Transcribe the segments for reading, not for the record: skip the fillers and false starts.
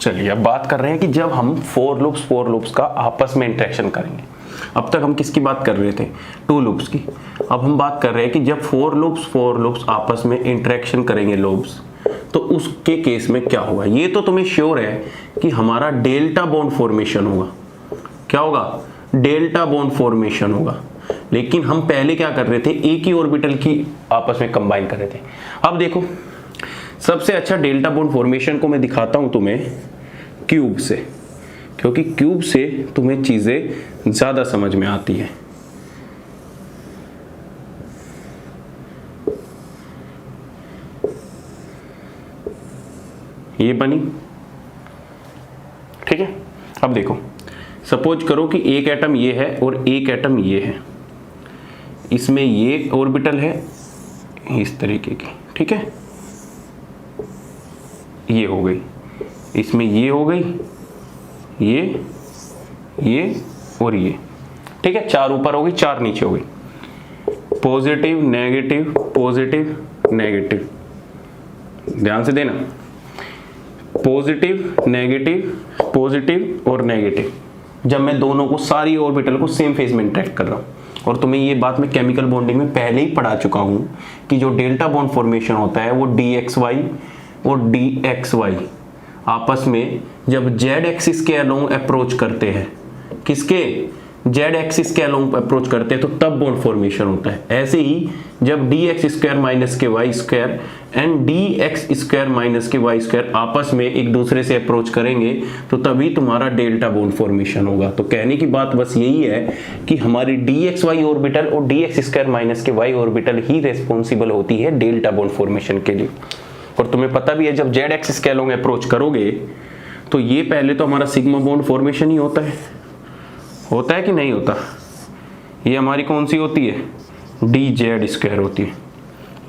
चलिए अब बात कर रहे हैं कि जब हम फोर लूप्स का आपस में इंटरेक्शन करेंगे। अब तक हम किसकी बात कर रहे थे? टू लूप्स की। अब हम बात कर रहे हैं कि जब फोर लूप्स आपस में इंटरेक्शन करेंगे लूप्स, तो उसके केस में क्या होगा। ये तो तुम्हें श्योर है कि हमारा डेल्टा बॉन्ड फॉर्मेशन होगा। क्या होगा? डेल्टा बॉन्ड फॉर्मेशन होगा। लेकिन हम पहले क्या कर रहे थे? एक ही ऑर्बिटल की आपस में कंबाइन कर रहे थे। अब देखो, सबसे अच्छा डेल्टा बॉन्ड फॉर्मेशन को मैं दिखाता हूं तुम्हें क्यूब से, क्योंकि क्यूब से तुम्हें चीजें ज्यादा समझ में आती है। ये बनी, ठीक है। अब देखो, सपोज करो कि एक एटम ये है और एक एटम ये है, इसमें ये ऑर्बिटल है इस तरीके की, ठीक है। ये हो गई, इसमें ये हो गई, ये और ये, ठीक है। चार ऊपर हो गई, चार नीचे हो गई। पॉजिटिव नेगेटिव पॉजिटिव नेगेटिव, ध्यान से देना, पॉजिटिव नेगेटिव पॉजिटिव और नेगेटिव। जब मैं दोनों को, सारी ऑर्बिटल को सेम फेज में इंटरेक्ट कर रहा हूं, और तुम्हें ये बात मैं केमिकल बॉन्डिंग में पहले ही पढ़ा चुका हूं कि जो डेल्टा बॉन्ड फॉर्मेशन होता है वो dxy और dxy आपस में जब z एक्सिस के अलोंग अप्रोच करते हैं, किसके? z एक्सिस के अलोंग अप्रोच करते हैं, तो तब बॉन्ड फॉर्मेशन होता है। ऐसे ही जब dx स्क्वायर माइनस के Y square and dx square minus के वाई स्क्वायर आपस में एक दूसरे से अप्रोच करेंगे, तो तभी तुम्हारा डेल्टा बॉन्ड फॉर्मेशन होगा। तो कहने की बात बस यही है कि हमारी dxy ऑर्बिटल और dx स्क्वायर माइनस के y ऑर्बिटल ही रेस्पॉन्सिबल होती है डेल्टा बॉन्ड फॉर्मेशन के लिए। और तुम्हें पता भी है, जब z एक्सिस के अलोंग अप्रोच करोगे तो ये पहले तो हमारा सिग्मा बॉन्ड फॉर्मेशन ही होता है कि नहीं होता? ये हमारी कौन सी होती है? dz स्क्वायर होती है।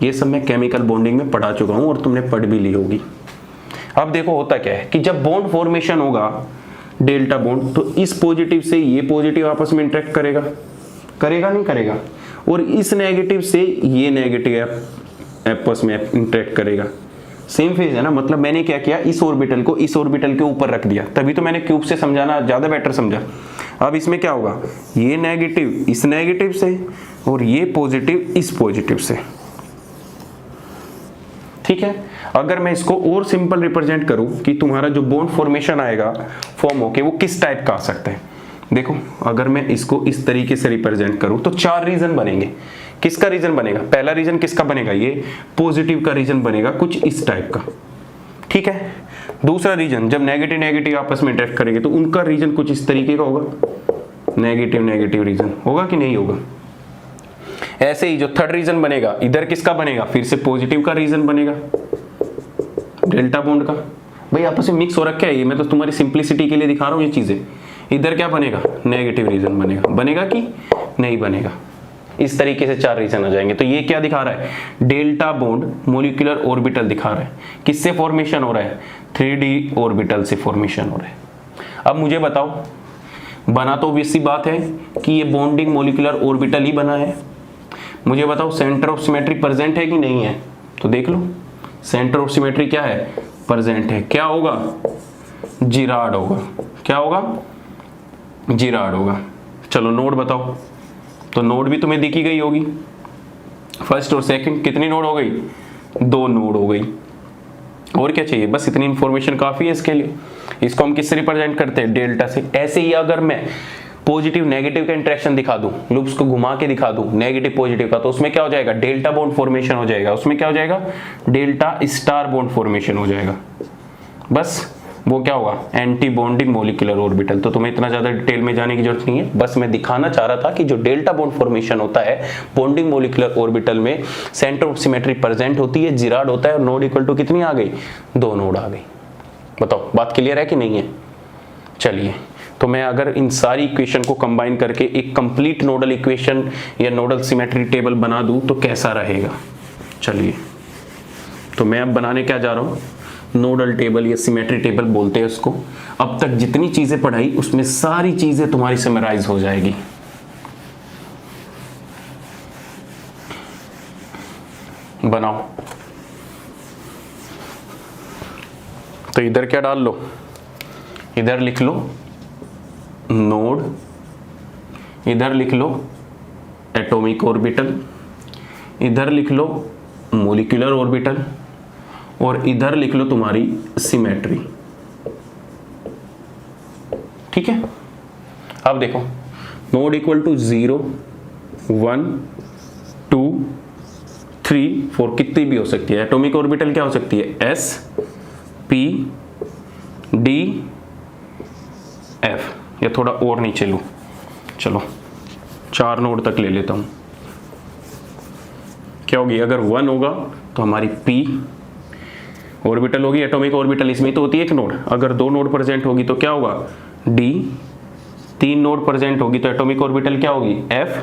ये सब मैं केमिकल बॉन्डिंग में पढ़ा चुका हूं और तुमने पढ़ भी ली होगी। अब देखो होता क्या है कि जब बॉन्ड फॉर्मेशन होगा डेल्टा बॉन्ड, तो इस पॉजिटिव से ये पॉजिटिव आपस में इंटरेक्ट करेगा, करेगा नहीं करेगा? और इस नेगेटिव से ये नेगेटिव आपस में इंटरेक्ट करेगा। सेम फेज है ना, मतलब मैंने क्या किया, इस ऑर्बिटल को इस ऑर्बिटल के ऊपर रख दिया, तभी तो मैंने क्यूब से समझाना ज्यादा बेटर समझा। अब इसमें क्या होगा? ये नेगेटिव इस नेगेटिव से और ये पॉजिटिव इस पॉजिटिव से, ठीक है। अगर मैं इसको और सिंपल रिप्रेजेंट करूं कि तुम्हारा जो बॉन्ड फॉर्मेशन आएगा फॉर्म होके, वो किस टाइप का आ सकता है। देखो, अगर मैं इसको इस तरीके से रिप्रेजेंट करूं तो चार रीजन बनेंगे। किसका रीजन बनेगा? पहला रीजन किसका बनेगा? ये पॉजिटिव का रीजन बनेगा, कुछ इस टाइप का, ठीक है। दूसरा रीजन, जब नेगेटिव नेगेटिव आपस में इंटरेक्ट करेंगे तो उनका रीजन कुछ इस तरीके का होगा, नेगेटिव नेगेटिव रीजन होगा कि नहीं होगा? ऐसे ही जो थर्ड रीजन बनेगा, इधर किसका बनेगा? फिर से पॉजिटिव का रीजन बनेगा, डेल्टा बॉन्ड का। भाई आपस में मिक्स हो रखा है ये, मैं तो तुम्हारी सिंप्लिसिटी के लिए दिखा रहा हूं ये चीजें। इधर क्या बनेगा? नेगेटिव रीजन बनेगा। बनेगा कि नहीं बनेगा? इस तरीके से चार रीजन आ जाएंगे। तो ये क्या दिखा रहा है? डेल्टा बॉन्ड मॉलिक्यूलर ऑर्बिटल दिखा रहा है। किससे फॉर्मेशन हो रहा है? 3D ऑर्बिटल से फॉर्मेशन हो रहा है। अब मुझे बताओ, बना तो ऑब्वियस सी बात है कि ये बॉन्डिंग मॉलिक्यूलर ऑर्बिटल ही बना है। मुझे बताओ सेंटर ऑफ सिमेट्री प्रेजेंट है कि नहीं है? तो देख लो, सेंटर ऑफ सिमेट्री क्या है? प्रेजेंट है। क्या होगा? जिराड होगा। क्या होगा? जिराड होगा। चलो नोड बताओ। तो नोड भी तुम्हें दिखी गई होगी, फर्स्ट और सेकंड। कितनी नोड हो गई? 2 नोड हो गई। और क्या चाहिए? बस इतनी इंफॉर्मेशन काफी है इसके लिए। इसको हम किससे रिप्रेजेंट करते हैं? डेल्टा से। ऐसे ही अगर मैं पॉजिटिव नेगेटिव का इंटरेक्शन दिखा दूं, लूप्स को घुमा के दिखा दूं नेगेटिव पॉजिटिव का, तो उसमें क्या हो जाएगा? डेल्टा बॉन्ड फॉर्मेशन हो जाएगा। उसमें क्या हो जाएगा? डेल्टा स्टार बॉन्ड फॉर्मेशन हो जाएगा। बस वो क्या होगा? Anti bonding molecular orbital. तो तुम्हें इतना ज्यादा डिटेल में जाने की जरूरत नहीं है, बस मैं दिखाना चाह रहा था कि जो डेल्टा बॉन्ड फॉर्मेशन होता है बॉन्डिंग मॉलिक्यूलर ऑर्बिटल में, सेंटर ऑफ सिमेट्री प्रेजेंट होती है, जिराड होता है, और नोड इक्वल टू कितनी आ गई? 2 नोड आ गई। बताओ बात क्लियर है कि नहीं है? चलिए, तो मैं अगर इन सारी इक्वेशन को कंबाइन करके एक कंप्लीट नोडल इक्वेशन या नोडल सिमेट्री टेबल बना दूं तो कैसा रहेगा? चलिए, तो मैं अब बनाने क्या जा रहा हूं? नोडल टेबल या सिमेट्री टेबल बोलते हैं उसको। अब तक जितनी चीजें पढ़ाई उसमें सारी चीजें तुम्हारी समराइज हो जाएगी। बनाओ। तो इधर क्या डाल लो? इधर लिख लो नोड, इधर लिख लो एटॉमिक ऑर्बिटल, इधर लिख लो मॉलिक्यूलर ऑर्बिटल, और इधर लिख लो तुम्हारी सिमेट्री। ठीक है, अब देखो नोड इक्वल टू 0 1 2 3 4 कितनी भी हो सकती है। एटॉमिक ऑर्बिटल क्या हो सकती है, s p d f, या थोड़ा और नीचे लो, चलो 4 नोड तक ले लेता हूं। क्या होगी, अगर 1 होगा तो हमारी p ऑर्बिटल होगी, एटॉमिक ऑर्बिटल इसमें तो होती है एक नोड, अगर 2 नोड प्रेजेंट होगी तो क्या होगा d, 3 नोड प्रेजेंट होगी तो एटॉमिक ऑर्बिटल क्या होगी f,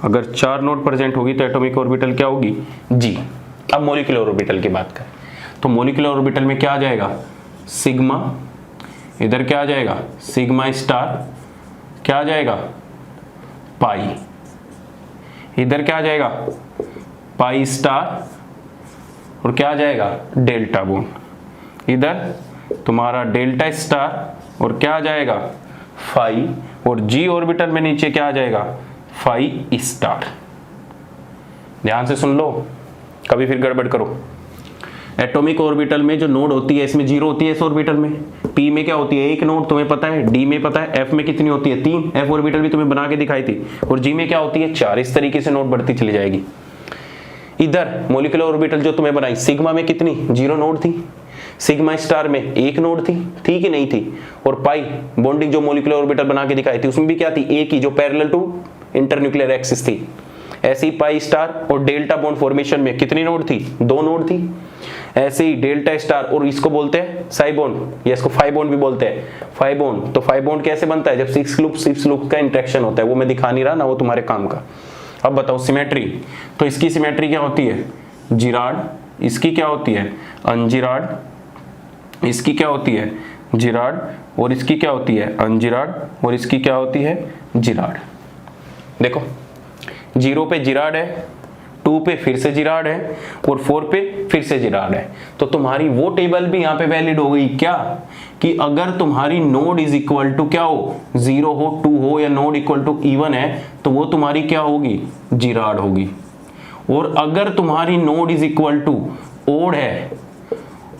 अगर 4 नोड प्रेजेंट होगी तो एटॉमिक ऑर्बिटल क्या होगी g। अब मॉलिक्यूलर ऑर्बिटल की बात करें तो मॉलिक्यूलर ऑर्बिटल में क्या आ जाएगा सिग्मा, इधर क्या आ जाएगा सिग्मा स्टार, क्या आ जाएगा पाई, इधर क्या आ जाएगा पाई स्टार, और क्या आ जाएगा डेल्टा बॉन्ड, इधर तुम्हारा डेल्टा स्टार और क्या आ जाएगा फाई, और जी ऑर्बिटल में नीचे क्या आ जाएगा फाई स्टार। ध्यान से सुन लो, कभी फिर गड़बड़ करो। एटॉमिक ऑर्बिटल में जो नोड होती है इसमें 0 होती है, इस ऑर्बिटल में p में क्या होती है 1 नोड तुम्हें पता है, d में पता है, f में कितनी होती है 3, f ऑर्बिटल भी तुम्हें बना के दिखाई थी, और g में क्या होती है 4। इस तरीके से नोड बढ़ती चली जाएगी। इधर मॉलिक्यूलर ऑर्बिटल जो तुम्हें बनाई, सिग्मा में कितनी 0 नोड थी, सिग्मा स्टार में 1 नोड थी कि नहीं थी, और पाई बॉन्डिंग जो मॉलिक्यूलर ऑर्बिटल बना के दिखाई थी उसमें भी क्या थी एक ही, जो पैरेलल टू इंटरन्यूक्लियर एक्सिस थी। ऐसे ही पाई स्टार और डेल्टा बॉन्ड फॉर्मेशन में कितनी नोड थी 2 नोड थी। ऐसे ही डेल्टा स्टार, और इसको बोलते हैं साई बॉन्ड, या इसको फाई बॉन्ड भी बोलते हैं, फाई बॉन्ड। तो फाई बॉन्ड कैसे बनता है, जब 6 लूप का इंटरेक्शन होता है, वो मैं दिखा नहीं रहा ना, वो तुम्हारे काम का। अब बताओ सिमेट्री, तो इसकी सिमेट्री क्या होती है जिराड, इसकी क्या होती है अनजिराड, इसकी क्या होती है जिराड, और इसकी क्या होती है अनजिराड, और इसकी क्या होती है जिराड। देखो 0 पे जिराड है, 2 पे फिर से जिराड है, और 4 पे फिर से जिराड है। तो तुम्हारी वो टेबल भी यहाँ पे वैलिड हो गई क्या, कि अगर तुम्हारी नोड इज इक्वल टू क्या हो 0 हो 2 हो, या नोड इक्वल टू इवन है, तो वो तुम्हारी क्या होगी जिराड होगी। और अगर तुम्हारी node is equal to odd है,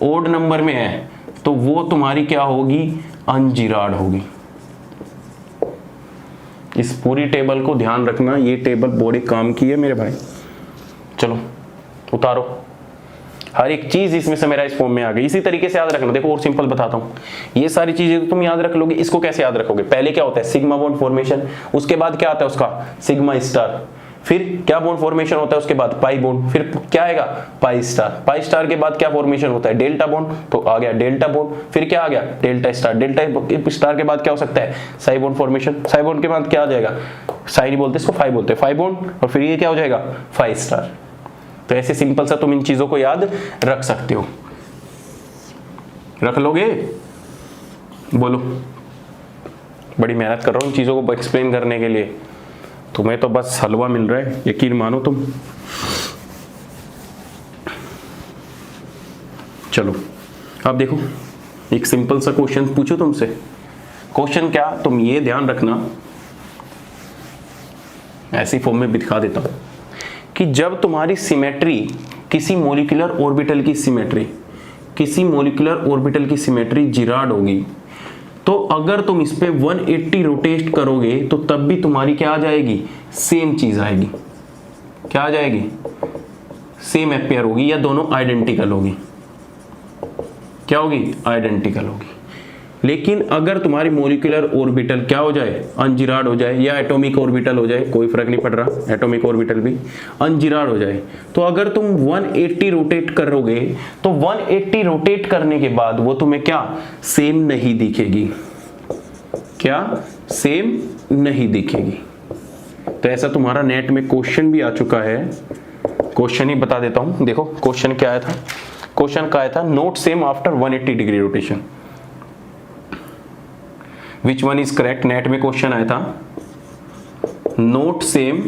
ओड नंबर में है, तो वो तुम्हारी क्या होगी अनजिराड होगी। इस पूरी टेबल को ध्यान रखना, ये टेबल बड़े काम की है मेरे भाई। चलो उतारो, हर एक चीज इसमें से मेरा इस फॉर्म में आ गई। इसी तरीके से याद रखना, देखो और सिंपल बताता हूँ, ये सारी चीजें तो तुम याद रख लोगे। इसको कैसे याद रखोगे, पहले क्या होता है सिग्मा बॉन्ड फॉर्मेशन, उसके बाद क्या आता है उसका सिग्मा स्टार, फिर क्या बॉन्ड फॉर्मेशन होता है उसके बाद पाई बॉन्ड, फिर क्या आएगा पाई स्टार, पाई स्टार के बाद क्या फॉर्मेशन होता है डेल्टा बॉन्ड, तो आ गया डेल्टा बॉन्ड, फिर क्या आ गया डेल्टा स्टार, डेल्टा स्टार के बाद क्या हो सकता है Sai bond formation, Sai bond के बाद क्या आ जाएगा साई नहीं बोलते इसको फाई बोलते हैं, फाई बॉन्ड, और फिर ये क्या हो जाएगा फाई स्टार। तो ऐसे सिंपल सा तुम इन चीजों को याद रख सकते हो, रख लोगे, बोलो। बड़ी मेहनत कर रहा हूं इन चीजों को एक्सप्लेन करने के लिए, तुम्हें तो बस हलवा मिल रहा है, यकीन मानो तुम। चलो अब देखो एक सिंपल सा क्वेश्चन पूछो तुमसे। क्वेश्चन क्या, तुम ये ध्यान रखना, ऐसी फॉर्म में दिखा देता हूं कि जब तुम्हारी सिमेट्री किसी मॉलिक्यूलर ऑर्बिटल की सिमेट्री, किसी मॉलिक्यूलर ऑर्बिटल की सिमेट्री जिराड होगी, तो अगर तुम इस पे 180 रोटेट करोगे तो तब भी तुम्हारी क्या आ जाएगी सेम चीज आएगी। क्या आ जाएगी सेम अपेयर होगी, या दोनों आइडेंटिकल होगी। क्या होगी आइडेंटिकल होगी। लेकिन अगर तुम्हारी मॉलिक्यूलर ऑर्बिटल क्या हो जाए अनजिराड हो जाए, या एटॉमिक ऑर्बिटल हो जाए, कोई फर्क नहीं पड़ रहा, एटॉमिक ऑर्बिटल भी अनजिराड हो जाए, तो अगर तुम 180 रोटेट करोगे तो 180 रोटेट करने के बाद वो तुम्हें क्या सेम नहीं दिखेगी, क्या सेम नहीं दिखेगी। तो ऐसा तुम्हारा नेट में क्वेश्चन भी आ चुका है, क्वेश्चन ही बता देता हूं। देखो क्वेश्चन क्या आया था, क्वेश्चन क्या आया था, note same after 180 degree rotation, which one is correct. Net में क्वेश्चन आया था note same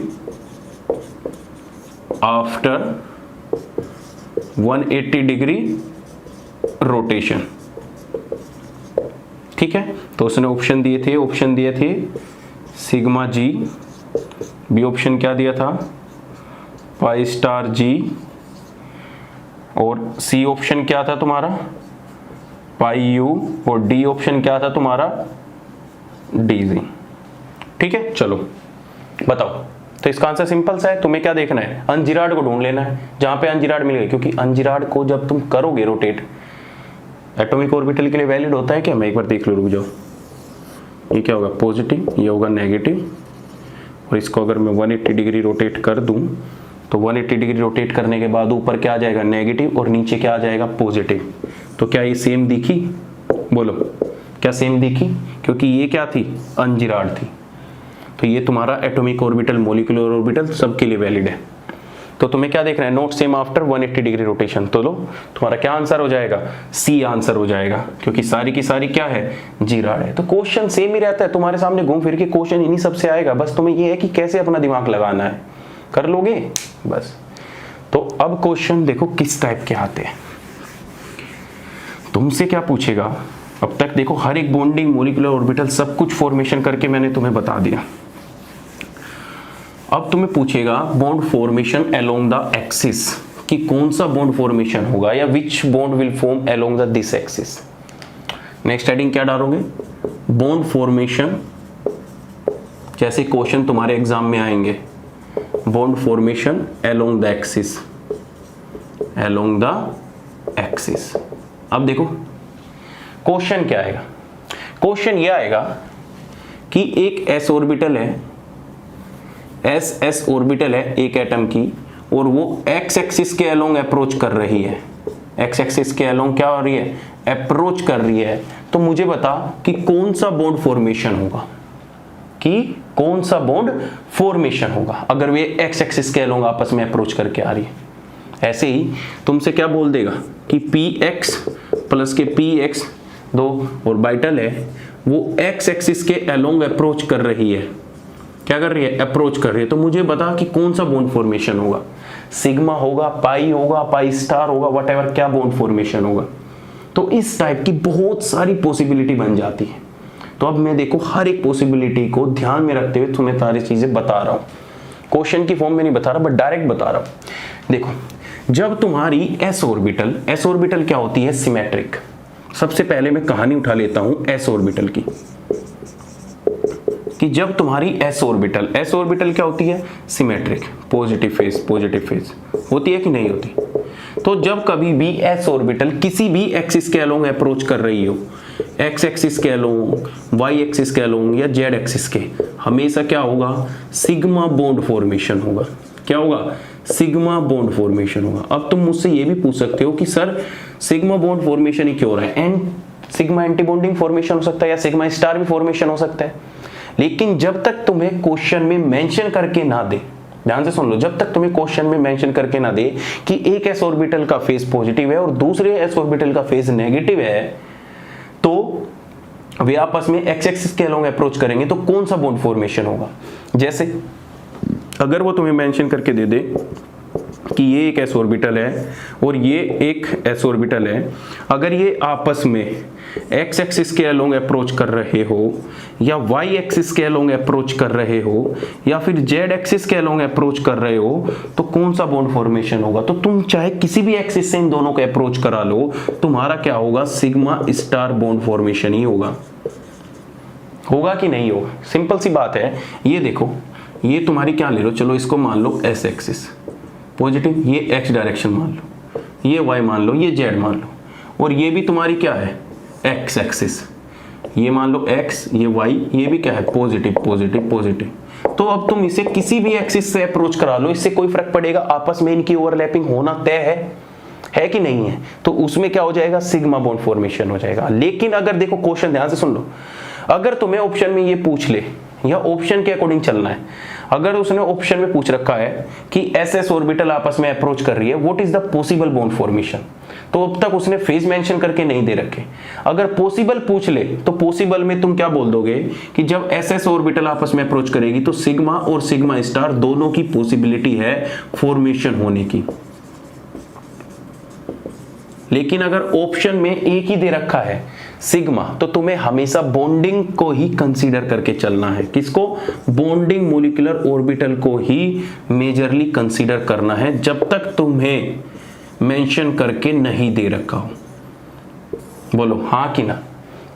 after 180 degree rotation, ठीक है, तो उसने ऑप्शन दिए थे सिग्मा जी, बी ऑप्शन क्या दिया था पाई स्टार जी, और सी ऑप्शन क्या था तुम्हारा पाई यू, और डी ऑप्शन क्या था तुम्हारा डी जी। ठीक है, चलो बताओ। तो इसका आंसर सिंपल सा है, तुम्हें क्या देखना है, अनजिराड को ढूंढ लेना है जहां पे अनजिराड मिलेगा, क्योंकि अनजिराड को जब तुम करोगे रोटेट एटॉमिक ऑर्बिटल के लिए वैलिड होता है क्या, मैं एक बार देख लो, रुक जाओ। ये क्या होगा पॉजिटिव, ये होगा नेगेटिव, और इसको अगर मैं 180 डिग्री रोटेट कर दूं तो 180 डिग्री रोटेट करने के बाद ऊपर क्या आ जाएगा नेगेटिव, और नीचे क्या आ जाएगा पॉजिटिव। तो क्या ये सेम दिखी, बोलो क्या सेम दिखी, क्योंकि ये क्या थी अनजिराड थी। तो ये तुम्हारा एटॉमिक ऑर्बिटल, मॉलिक्यूलर ऑर्बिटल सबके लिए वैलिड है। तो तुम्हें क्या देखना है, not same after 180 degree rotation. तो लो तुम्हारा क्या आंसर हो जाएगा, सी आंसर हो जाएगा, क्योंकि सारी की सारी क्या है जीराड है। तो क्वेश्चन सेम ही रहता है तुम्हारे सामने, घूम फिर के क्वेश्चन इन्हीं सबसे आएगा, बस तुम्हें ये है कि कैसे अपना दिमाग लगाना है, कर लोगे बस। तो अब क्वेश्चन देखो किस टाइप के आते हैं, तुमसे क्या पूछेगा। अब तक देखो हर एक बॉन्डिंग, मॉलिक्यूलर ऑर्बिटल सब कुछ फॉर्मेशन करके मैंने तुम्हें बता दिया। अब तुम्हें पूछेगा bond formation along the axis, कि कौन सा बॉन्ड फॉर्मेशन होगा, या विच bond will form along the this axis. Next heading क्या डालोगे, बॉन्ड फॉर्मेशन, जैसे क्वेश्चन तुम्हारे एग्जाम में आएंगे, bond formation along the axis, along the axis. अब देखो क्वेश्चन क्या आएगा, क्वेश्चन ये आएगा कि एक एस ऑर्बिटल है, एस ऑर्बिटल है एक एटम की, और वो एक्स एक्सिस के अलोंग अप्रोच कर रही है, एक्स एक्सिस के अलोंग क्या हो रही है अप्रोच कर रही है। तो मुझे बता कि कौन सा बॉन्ड फॉर्मेशन होगा, कि कौन सा बॉन्ड फॉर्मेशन होगा अगर वे एक्स एक्सिस के अलोंग आपस में अप्रोच करके आ रही है। ऐसे ही तुमसे क्या बोल देगा कि पी एक्स प्लस के पी एक्स दो ऑर्बिटल है, वो एक्स एक्सिस के अलोंग अप्रोच कर रही है, क्या कर रही है अप्रोच कर रही है। तो मुझे बता कि कौन सा बॉन्ड फॉर्मेशन होगा, सिग्मा होगा, पाई स्टार होगा, व्हाटएवर क्या बॉन्ड फॉर्मेशन होगा। तो इस टाइप की बहुत सारी पॉसिबिलिटी बन जाती है। तो अब मैं देखो हर एक पॉसिबिलिटी को ध्यान में रखते हुए तुम्हें सारी चीजें बता रहा हूं, क्वेश्चन की फॉर्म में नहीं बता रहा बट डायरेक्ट बता रहा हूं। देखो जब तुम्हारी एस ऑर्बिटल क्या होती है सिमेट्रिक। सबसे पहले मैं कहानी उठा लेता हूं एस ऑर्बिटल की, कि जब तुम्हारी एस ऑर्बिटल क्या होती है सिमेट्रिक, पॉजिटिव फेज होती है कि नहीं होती। तो जब कभी भी एस ऑर्बिटल किसी भी एक्सिस के अलोंग अप्रोच कर रही हो, एक्स एक्सिस के अलोंग, वाई एक्सिस के अलोंग या जेड एक्सिस के, हमेशा क्या होगा सिग्मा बॉन्ड फॉर्मेशन होगा। क्या होगा सिग्मा बॉन्ड फॉर्मेशन होगा। अब तुम मुझसे ये भी पूछ सकते हो कि सर सिग्मा बॉन्ड फॉर्मेशन ही क्यों हो रहा है, and sigma anti bonding formation हो सकता है या सिग्मा स्टार भी फॉर्मेशन हो सकता है। लेकिन जब तक तुम्हें क्वेश्चन में मेंशन करके ना दे, ध्यान से सुन लो, जब तक तुम्हें क्वेश्चन में मेंशन करके ना दे कि एक एस ऑर्बिटल का फेज पॉजिटिव है और दूसरे एस ऑर्बिटल का फेज नेगेटिव है, तो वे आपस में एक्स एक्सिस के अलोंग अप्रोच करेंगे, तो कौन सा बॉन्ड फॉर्मेशन होगा। जैसे अगर वो तुम्हें मेंशन करके दे दे कि ये एक एस ऑर्बिटल है और ये एक एस ऑर्बिटल है, अगर ये आपस में एक्स एक्सिस के अलोंग अप्रोच कर रहे हो या वाई एक्सिस के अलोंग अप्रोच कर रहे हो या फिर जेड एक्सिस के अलोंग अप्रोच कर रहे हो, तो कौन सा बॉन्ड फॉर्मेशन होगा। तो तुम चाहे किसी भी एक्सिस से इन दोनों को अप्रोच करा लो, तुम्हारा क्या होगा सिग्मा स्टार बॉन्ड फॉर्मेशन ही होगा। होगा कि नहीं होगा, सिंपल सी बात है। ये देखो ये तुम्हारी क्या ले लो, चलो इसको मान लो एस एक्सिस पॉजिटिव, ये एक्स डायरेक्शन मान लो, ये वाई मान लो, ये जेड मान लो, और ये भी तुम्हारी क्या है एक्स एक्सिस, ये मान लो एक्स, ये वाई, ये भी क्या है पॉजिटिव। तो अब तुम इसे किसी भी एक्सिस से अप्रोच करा लो, इससे कोई फर्क पड़ेगा, आपस में इनकी ओवरलैपिंग होना तय है कि नहीं है, तो उसमें क्या हो जाएगा सिग्मा बॉन्ड फॉर्मेशन हो जाएगा। लेकिन अगर देखो क्वेश्चन ध्यान से सुन लो, अगर तुम्हें ऑप्शन में ये पूछ ले या ऑप्शन के अकॉर्डिंग चलना है, अगर उसने ऑप्शन में पूछ रखा है कि एस ऑर्बिटल आपस में अप्रोच कर रही है, what is the possible bond formation, तो अब तक उसने फेज मेंशन करके नहीं दे रखे। अगर पॉसिबल पूछ ले तो पॉसिबल में तुम क्या बोल दोगे कि जब एस ऑर्बिटल आपस में अप्रोच करेगी तो सिग्मा और सिग्मा स्टार दोनों की पॉसिबिलिटी है फॉर्मेशन होने की। लेकिन अगर ऑप्शन में एक ही दे रखा है सिग्मा, तो तुम्हें हमेशा बॉन्डिंग को ही कंसीडर करके चलना है। किसको? बॉन्डिंग मॉलिक्यूलर ऑर्बिटल को ही मेजरली कंसीडर करना है, जब तक तुम्हें मेंशन करके नहीं दे रखा हो। बोलो हाँ कि ना।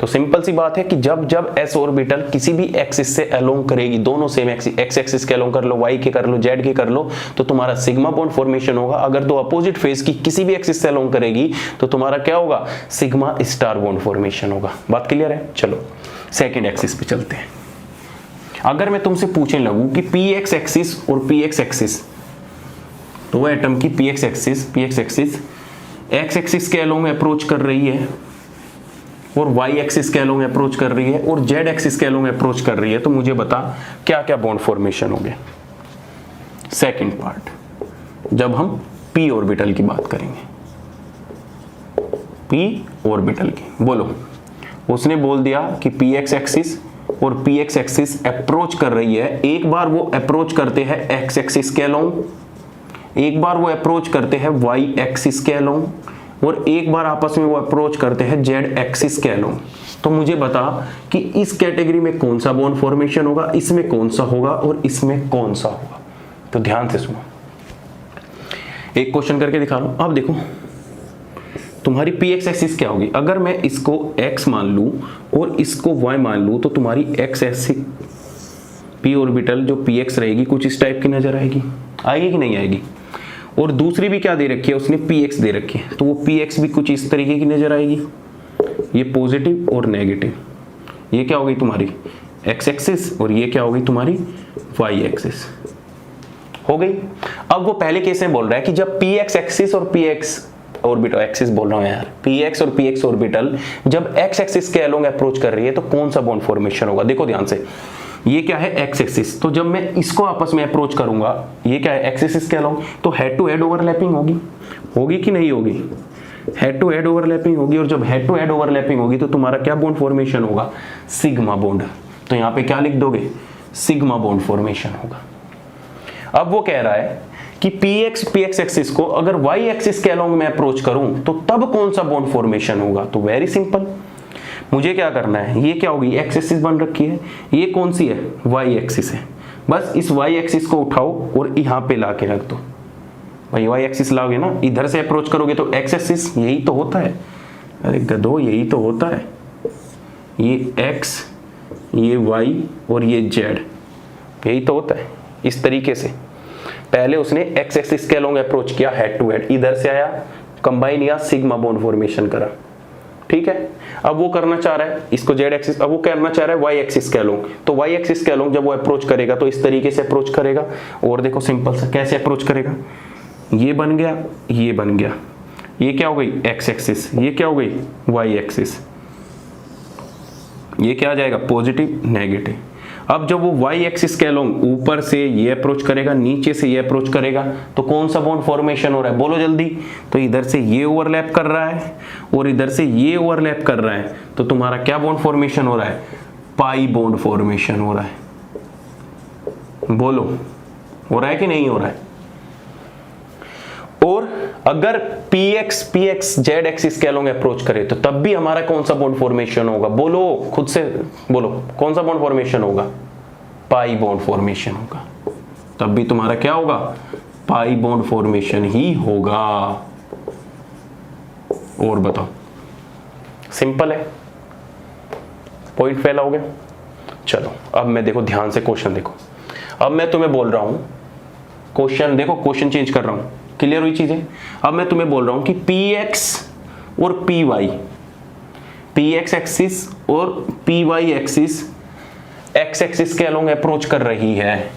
तो सिंपल सी बात है कि जब जब एस ऑर्बिटल किसी भी एक्सिस से अलोंग करेगी, दोनों सेम एक्सिस, एक्स एक्सिस के अलोंग कर लो, वाई के कर लो, जेड के कर लो, तो तुम्हारा सिग्मा बॉन्ड फॉर्मेशन होगा। अगर दो अपोजिट फेज की किसी भी एक्सिस से अलोंग करेगी तो तुम्हारा क्या होगा? सिग्मा स्टार बॉन्ड फॉर्मेशन होगा। बात क्लियर है? चलो सेकेंड एक्सिस पे चलते हैं। अगर मैं तुमसे पूछने लगूं कि पी एक्स एक्सिस और पी एक्स एक्सिस, तो एटम की P X axis X axis के अलोंग अप्रोच कर रही है और y एक्सिस के अलोंग अप्रोच कर रही है और z एक्सिस के अलोंग अप्रोच कर रही है, तो मुझे बता क्या क्या बॉन्ड फॉर्मेशन हो गए। सेकंड पार्ट, जब हम p ऑर्बिटल की बात करेंगे, p ऑर्बिटल की, बोलो। उसने बोल दिया कि p x एक्सिस और p x एक्सिस अप्रोच कर रही है। एक बार वो अप्रोच करते हैं x एक्सिस के अलोंग, एक बार वो अप्रोच करते हैं y एक्सिस के अलोंग, और एक बार आपस में वो अप्रोच करते हैं जेड एक्सिस के अलोंग। तो मुझे बता कि इस कैटेगरी में कौन सा बॉन्ड फॉर्मेशन होगा, इसमें कौन सा होगा और इसमें कौन सा होगा। तो ध्यान से सुनो, एक क्वेश्चन करके दिखा रहा हूं। अब देखो तुम्हारी पी एक्स एक्सिस क्या होगी। अगर मैं इसको x मान लूं और इसको y मान लूं, तो तुम्हारी x एक्सिस पी ऑर्बिटल जो पी एक्स रहेगी कुछ इस टाइप की नजर आएगी, आएगी कि नहीं आएगी। और दूसरी भी क्या दे रखी है उसने, पी एक्स दे रखी है, तो वो पी एक्स भी कुछ इस तरीके की नजर आएगी। ये पॉजिटिव और नेगेटिव, ये क्या हो गई तुम्हारी एक्स एक्सिस और ये क्या हो गई तुम्हारी वाई एक्सिस हो गई। अब वो पहले केस में बोल रहा है कि जब पी एक्स एक्सिस और पी एक्स ऑर्बिटल, एक्सिस बोल रहा हूं यार, पी एक्स और पी एक्स ऑर्बिटल जब एक्स एक्सिस के अलोंग अप्रोच कर रही है तो कौन सा बॉन्ड फॉर्मेशन होगा। देखो ध्यान से, ये क्या है एक्स एक्सिस, तो जब मैं इसको आपस में अप्रोच करूंगा, ये क्या है एक्स एक्सिस के अलोंग, तो हेड टू हेड ओवरलैपिंग होगी, होगी कि नहीं होगी। हेड टू हेड ओवरलैपिंग होगी, और जब हेड टू हेड ओवरलैपिंग होगी तो तुम्हारा क्या बॉन्ड फॉर्मेशन होगा, सिग्मा बॉन्ड। तो यहां पे क्या लिख दोगे, सिग्मा बॉन्ड फॉर्मेशन होगा। अब वो कह रहा है कि पी एक्स एक्सिस को अगर वाई एक्सिस के अलोंग में अप्रोच करूं तो तब कौन सा बॉन्ड फॉर्मेशन होगा। तो वेरी सिंपल, मुझे क्या करना है, ये क्या होगी एक्स एक्सिस बन रखी है, ये कौन सी है वाई एक्सिस है, बस इस वाई एक्सिस को उठाओ और यहाँ पे ला के रख दो। भाई वाई एक्सिस लाओगे ना, इधर से अप्रोच करोगे तो एक्स एक्सिस, यही तो होता है, अरे गधो यही तो होता है, ये एक्स, ये वाई और ये जेड, यही तो होता है। इस तरीके से पहले उसने एक्स एक्सिस के अलोंग अप्रोच किया हेड टू हेड, इधर से आया कंबाइन या सिग्मा बॉन्ड फॉर्मेशन करा, ठीक है। अब वो करना चाह रहा है इसको जेड एक्सिस, अब वो करना चाह रहा है वाई एक्सिस के अलोंग, तो वाई एक्सिस के अलोंग जब वो अप्रोच करेगा तो इस तरीके से अप्रोच करेगा। और देखो सिंपल सा कैसे अप्रोच करेगा, ये बन गया, ये बन गया, ये क्या हो गई एक्स एक्सिस, ये क्या हो गई वाई एक्सिस, ये क्या आ जाएगा पॉजिटिव नेगेटिव। अब जब वो वाई एक्सिस के अलोंग ऊपर से ये अप्रोच करेगा, नीचे से ये अप्रोच करेगा, तो कौन सा बॉन्ड फॉर्मेशन हो रहा है, बोलो जल्दी। तो इधर से ये ओवरलैप कर रहा है और इधर से ये ओवरलैप कर रहा है, तो तुम्हारा क्या बॉन्ड फॉर्मेशन हो रहा है, पाई बॉन्ड फॉर्मेशन हो रहा है। बोलो हो रहा है कि नहीं हो रहा है। और अगर पी एक्स जेड एक्सिस के अलोंग अप्रोच करे तो तब भी हमारा कौन सा बॉन्ड फॉर्मेशन होगा, बोलो खुद से बोलो, कौन सा बॉन्ड फॉर्मेशन होगा, पाई बॉन्ड फॉर्मेशन होगा। तब भी तुम्हारा क्या होगा, पाई बॉन्ड फॉर्मेशन ही होगा। और बताओ, सिंपल है, पॉइंट फेल हो गया। चलो अब मैं देखो ध्यान से क्वेश्चन देखो, अब मैं तुम्हें बोल रहा हूं क्वेश्चन, देखो क्वेश्चन चेंज कर रहा हूं, क्लियर हुई चीजें। अब मैं तुम्हें बोल रहा हूं कि पी एक्स और P Y, P X axis और P Y axis X axis के अलोंग अप्रोच कर रही है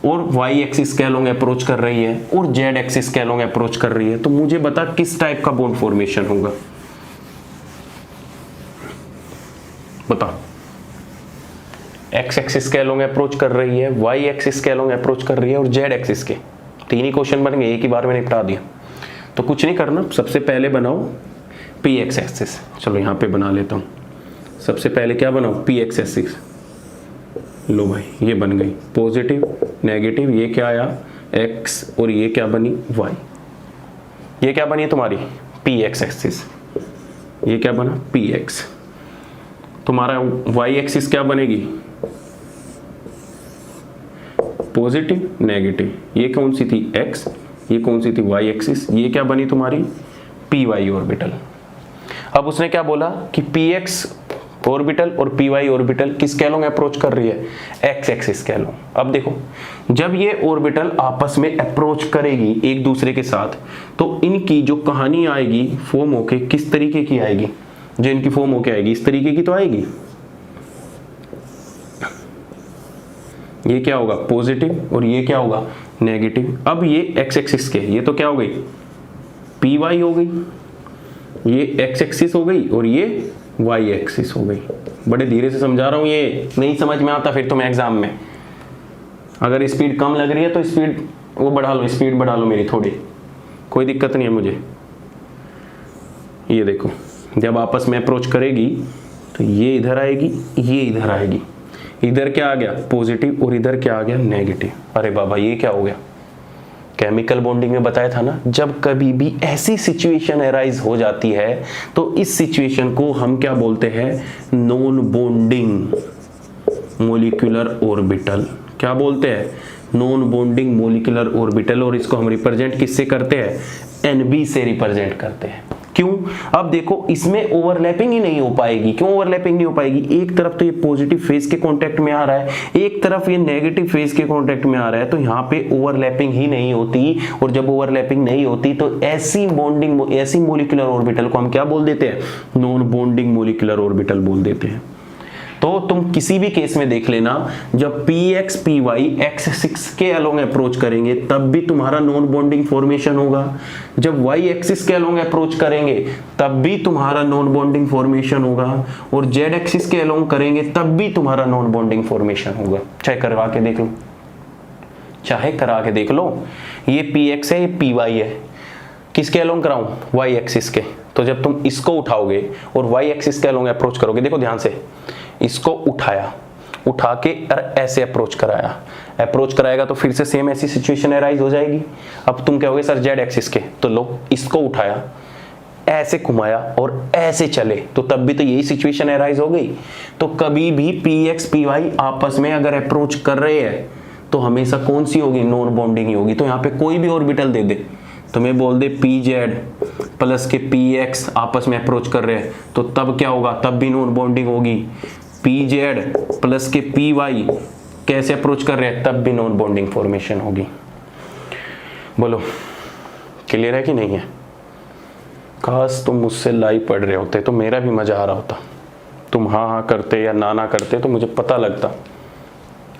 और वाई एक्सिस के अलोंग अप्रोच कर रही है और जेड एक्सिस के अलोंग अप्रोच कर रही है। तो मुझे बता किस टाइप का बॉन्ड फॉर्मेशन होगा, बता। एक्स एक्सिस के अलोंग अप्रोच कर रही है, वाई एक्सिस के अलोंग अप्रोच कर रही है और जेड एक्सिस के। तीन ही क्वेश्चन बन गए, एक ही बार में निपटा दिया। तो कुछ नहीं करना, सबसे पहले बनाओ पी एक्स एक्सिस। चलो यहाँ पे बना लेता हूँ, सबसे पहले क्या बनाओ पी एक्स एक्सिस। लो भाई ये बन गई पॉजिटिव नेगेटिव, ये क्या आया एक्स और ये क्या बनी वाई। ये क्या बनी तुम्हारी पी एक्स एक्सिस, ये क्या बना पी एक्स, तुम्हारा वाई एक्सिस क्या बनेगी, पॉजिटिव नेगेटिव। ये कौन सी थी x, ये कौन सी थी वाई एक्सिस, ये क्या बनी तुम्हारी पी वाई ऑर्बिटल। अब उसने क्या बोला कि पी एक्स ऑर्बिटल और पी वाई ऑर्बिटल किस कैलोंग अप्रोच कर रही है, एक्स एक्सिस कैलोंग। अब देखो जब ये ऑर्बिटल आपस में अप्रोच करेगी एक दूसरे के साथ, तो इनकी जो कहानी आएगी फॉर्म होके किस तरीके की आएगी, जो इनकी फॉर्म होके आएगी इस तरीके की तो आएगी। ये क्या होगा पॉजिटिव और ये क्या होगा नेगेटिव। अब ये एक्स एक्सिस के, ये तो क्या हो गई पी वाई हो गई, ये एक्स एक्सिस हो गई और ये वाई एक्सिस हो गई। बड़े धीरे से समझा रहा हूं, ये नहीं समझ में आता फिर तुम्हें एग्जाम में। अगर स्पीड कम लग रही है तो स्पीड वो बढ़ा लो, स्पीड बढ़ा लो मेरी थोड़ी, कोई दिक्कत नहीं है मुझे। ये देखो जब आपस में अप्रोच करेगी तो ये इधर आएगी, ये इधर आएगी, इधर क्या आ गया पॉजिटिव और इधर क्या आ गया नेगेटिव। अरे बाबा ये क्या हो गया, केमिकल बॉन्डिंग में बताया था ना, जब कभी भी ऐसी सिचुएशन अराइज हो जाती है तो इस सिचुएशन को हम क्या बोलते हैं, नॉन बॉन्डिंग मोलिकुलर ऑर्बिटल। क्या बोलते हैं, नॉन बॉन्डिंग मोलिकुलर ऑर्बिटल। और इसको हम रिप्रेजेंट किससे करते हैं, NB से रिप्रेजेंट करते हैं। क्यों, अब देखो इसमें ओवरलैपिंग ही नहीं हो पाएगी। क्यों ओवरलैपिंग नहीं हो पाएगी, एक तरफ तो ये पॉजिटिव फेज के कांटेक्ट में आ रहा है, एक तरफ ये नेगेटिव फेज के कांटेक्ट में आ रहा है, तो यहाँ पे ओवरलैपिंग ही नहीं होती। और जब ओवरलैपिंग नहीं होती तो ऐसी बॉन्डिंग, ऐसी मोलिकुलर ऑर्बिटल को हम क्या बोल देते हैं, नॉन बॉन्डिंग मोलिकुलर ऑर्बिटल बोल देते हैं। तो तुम किसी भी केस में देख लेना, जब px py x6 के अलोंग अप्रोच करेंगे तब भी तुम्हारा नॉन बॉन्डिंग फॉर्मेशन होगा, जब y एक्सिस के अलोंग अप्रोच करेंगे तब भी तुम्हारा नॉन बॉन्डिंग फॉर्मेशन होगा, और z एक्सिस के अलोंग करेंगे तब भी तुम्हारा नॉन बॉन्डिंग फॉर्मेशन होगा। चाहे करवा के देख लो, चाहे करा के देख लो। ये px है, ये py है, किसके अलोंग कराऊं, y एक्सिस के। तो जब तुम इसको उठाओगे और y एक्सिस के अलोंग अप्रोच करोगे, देखो ध्यान से, इसको उठाया, उठा के ऐसे अप्रोच कराया, अप्रोच कराएगा तो फिर से सेम ऐसी सिचुएशन अराइज हो जाएगी। अब तुम कहोगे सर जेड एक्सिस के, तो लो इसको उठाया, ऐसे घुमाया और ऐसे चले, तो तब भी तो यही सिचुएशन अराइज हो गई। तो कभी भी px py आपस में अगर अप्रोच कर रहे हैं तो हमेशा कौन सी होगी, नॉन बॉन्डिंग ही होगी। तो यहाँ पे कोई भी ऑर्बिटल दे दे, तुम्हें बोल दे pz प्लस के px आपस में अप्रोच कर रहे हैं, तो तब क्या होगा, तब भी नॉन बॉन्डिंग होगी। pz प्लस के py कैसे अप्रोच कर रहे हैं, तब भी नॉन बॉन्डिंग फॉर्मेशन होगी। बोलो क्लियर है कि नहीं है। काश तुम मुझसे लाइव पढ़ रहे होते तो मेरा भी मजा आ रहा होता, तुम हाँ हाँ करते या ना ना करते तो मुझे पता लगता,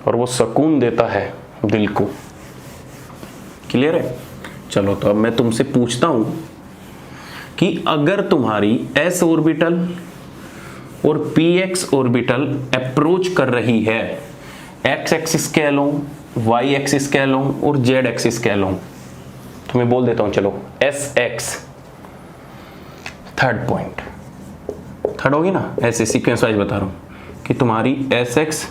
और वो सुकून देता है दिल को। क्लियर है। चलो तो अब मैं तुमसे पूछता हूं कि अगर तुम्हारी s ऑर्बिटल और px ऑर्बिटल अप्रोच कर रही है x एक्सिस के अलोंग, y एक्सिस के अलोंग और z एक्सिस के अलोंग, तो मैं बोल देता हूं चलो sx थर्ड पॉइंट, थर्ड होगी ना, ऐसे सीक्वेंस वाइज बता रहा हूं कि तुम्हारी sx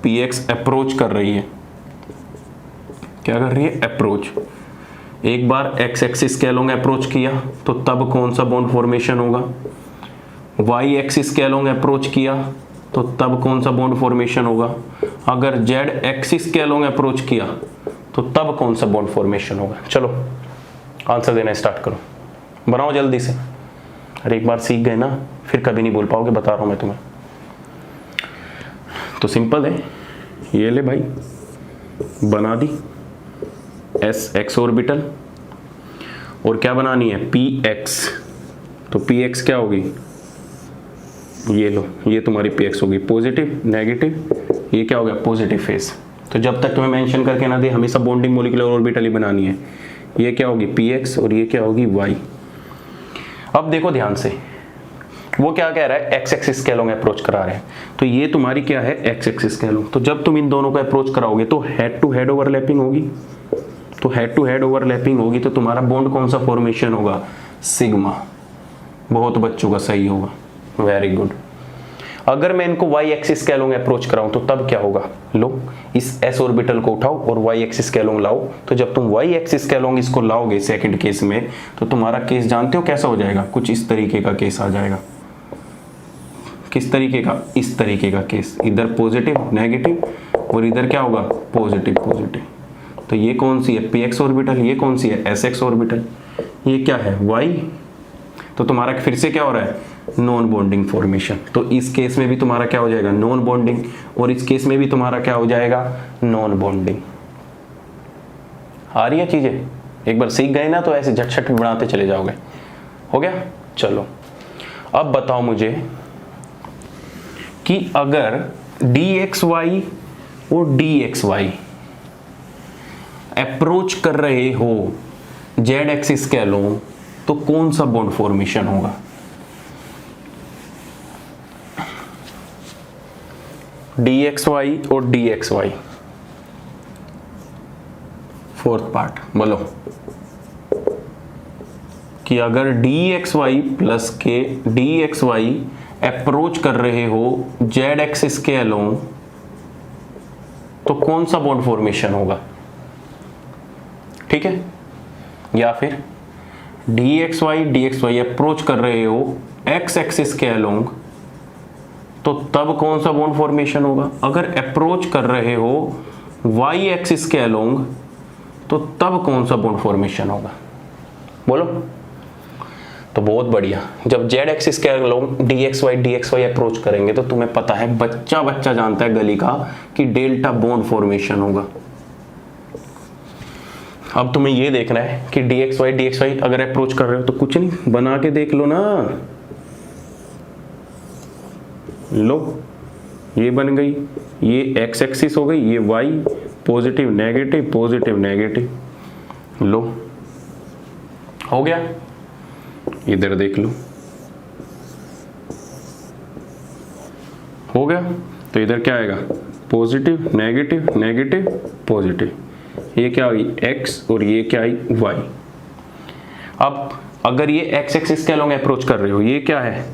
px अप्रोच कर रही है, क्या कर रही है, अप्रोच। एक बार x एक्सिस के अलोंग अप्रोच किया तो तब कौन सा बॉन्ड फॉर्मेशन होगा, y एक्सिस के अलोंग अप्रोच किया तो तब कौन सा बॉन्ड फॉर्मेशन होगा, अगर z एक्सिस के अलोंग अप्रोच किया तो तब कौन सा बॉन्ड फॉर्मेशन होगा। चलो आंसर देना स्टार्ट करो, बनाओ जल्दी से। अरे एक बार सीख गए ना फिर कभी नहीं बोल पाओगे, बता रहा हूं मैं तुम्हें। तो सिंपल है, ये ले भाई बना दी एस एक्स ऑर्बिटल, और क्या बनानी है पी एक्स, तो पी एक्स क्या होगी, ये लो, ये तुम्हारी पी एक्स होगी पॉजिटिव नेगेटिव, ये क्या हो गया पॉजिटिव फेस। तो जब तक तुम्हें मेंशन करके ना दे हमेशा बॉन्डिंग मोलिकुलर ऑर्बिटल ही बनानी है। ये क्या होगी पी एक्स और ये क्या होगी वाई। अब देखो ध्यान से, वो क्या कह रहा है, एक्स एक्सिस के अलोंग अप्रोच करा रहे हैं, तो ये तुम्हारी क्या है एक्स एक्सिस के अलोंग। तो जब तुम इन दोनों को अप्रोच कराओगे तो हेड टू हेड ओवरलैपिंग होगी, तो हेड टू हेड ओवरलैपिंग होगी तो तुम्हारा बॉन्ड कौन सा फॉर्मेशन होगा, सिग्मा। बहुत बच्चों का सही होगा, वेरी गुड। अगर मैं इनको y एक्सिस के अलोंग अप्रोच कराऊं तो तब क्या होगा, लो इस s ऑर्बिटल को उठाओ और y एक्सिस के अलोंग लाओ। तो जब तुम y एक्सिस के अलोंग इसको लाओगे सेकंड केस में, तो तुम्हारा केस जानते हो कैसा हो जाएगा, कुछ इस तरीके का केस आ जाएगा। किस तरीके का, इस तरीके का केस, इधर पॉजिटिव नेगेटिव और इधर क्या होगा पॉजिटिव पॉजिटिव। तो ये कौन सी है px ऑर्बिटल, ये कौन सी है sx ऑर्बिटल, ये क्या है y। तो तुम्हारा फिर से क्या हो रहा है नॉन बॉन्डिंग फॉर्मेशन। तो इस केस में भी तुम्हारा क्या हो जाएगा नॉन बॉन्डिंग और इस केस में भी तुम्हारा क्या हो जाएगा नॉन बॉन्डिंग। आ रही है चीजें, एक बार सीख गए ना तो ऐसे झटछट बनाते चले जाओगे। हो गया। चलो अब बताओ मुझे कि अगर dxy और dxy अप्रोच कर रहे हो z एक्सिस के अलोंग तो कौन सा बॉन्ड फॉर्मेशन होगा। dxy और dxy, फोर्थ पार्ट बोलो कि अगर dxy प्लस के dxy अप्रोच कर रहे हो z एक्सिस के अलोंग तो कौन सा बॉन्ड फॉर्मेशन होगा। ठीक है, या फिर dxy अप्रोच कर रहे हो x एक्सिस के अलोंग तो तब कौन सा बॉन्ड फॉर्मेशन होगा। अगर अप्रोच कर रहे हो y एक्सिस के अलोंग तो तब कौन सा बॉन्ड फॉर्मेशन होगा बोलो। तो बहुत बढ़िया, जब z एक्सिस के अलोंग dxy अप्रोच करेंगे तो तुम्हें पता है बच्चा बच्चा जानता है गली का कि डेल्टा बॉन्ड फॉर्मेशन होगा। अब तुम्हें ये देखना है कि dxy अगर अप्रोच कर रहे हो तो कुछ नहीं, बना के देख लो ना। लो ये बन गई, ये x एक्सिस हो गई, ये y पॉजिटिव नेगेटिव। लो हो गया, इधर देख लो हो गया। तो इधर क्या आएगा पॉजिटिव नेगेटिव पॉजिटिव, ये क्या हुई x और ये क्या आई y। अब अगर ये x एक्सिस के अलोंग अप्रोच कर रहे हो, ये क्या है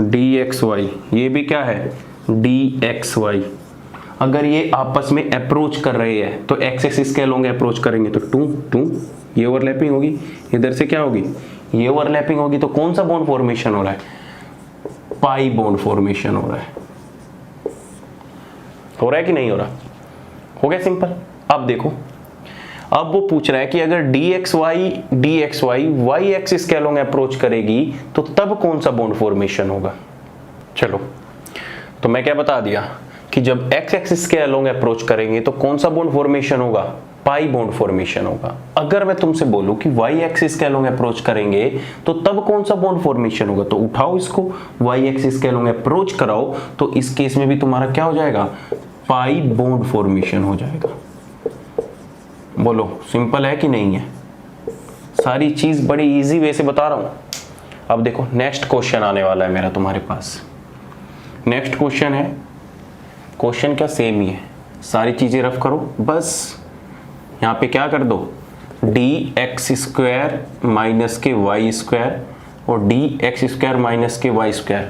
dxy, ये भी क्या है dxy। अगर ये आपस में अप्रोच कर रहे हैं तो x एक्सिस के अलोंग अप्रोच करेंगे तो 2 ये ओवरलैपिंग होगी, इधर से क्या होगी ये ओवरलैपिंग होगी। तो कौन सा बॉन्ड फॉर्मेशन हो रहा है पाई बॉन्ड फॉर्मेशन हो रहा है कि नहीं हो रहा। हो गया सिंपल। अब देखो, अब वो पूछ रहा है कि अगर dxy y एक्सिस के अलोंग अप्रोच करेगी तो तब कौन सा बॉन्ड फॉर्मेशन होगा। चलो तो मैं क्या बता दिया कि जब x एक्सिस के अलोंग अप्रोच करेंगे तो कौन सा बॉन्ड फॉर्मेशन होगा पाई बॉन्ड फॉर्मेशन होगा। अगर मैं तुमसे बोलूं कि y एक्सिस के अलोंग अप्रोच करेंगे तो तब कौन सा बॉन्ड फॉर्मेशन होगा, तो उठाओ इसको y एक्सिस के अलोंग अप्रोच कराओ तो इस केस में भी तुम्हारा क्या हो जाएगा पाई बॉन्ड फॉर्मेशन हो जाएगा। बोलो सिंपल है कि नहीं है। सारी चीज बड़ी इजी वे से बता रहा हूं। अब देखो नेक्स्ट क्वेश्चन आने वाला है मेरा तुम्हारे पास। नेक्स्ट क्वेश्चन है, क्वेश्चन क्या सेम ही है, सारी चीजें रफ करो बस। यहाँ पे क्या कर दो dx² माइनस के y² और dx² माइनस के y²।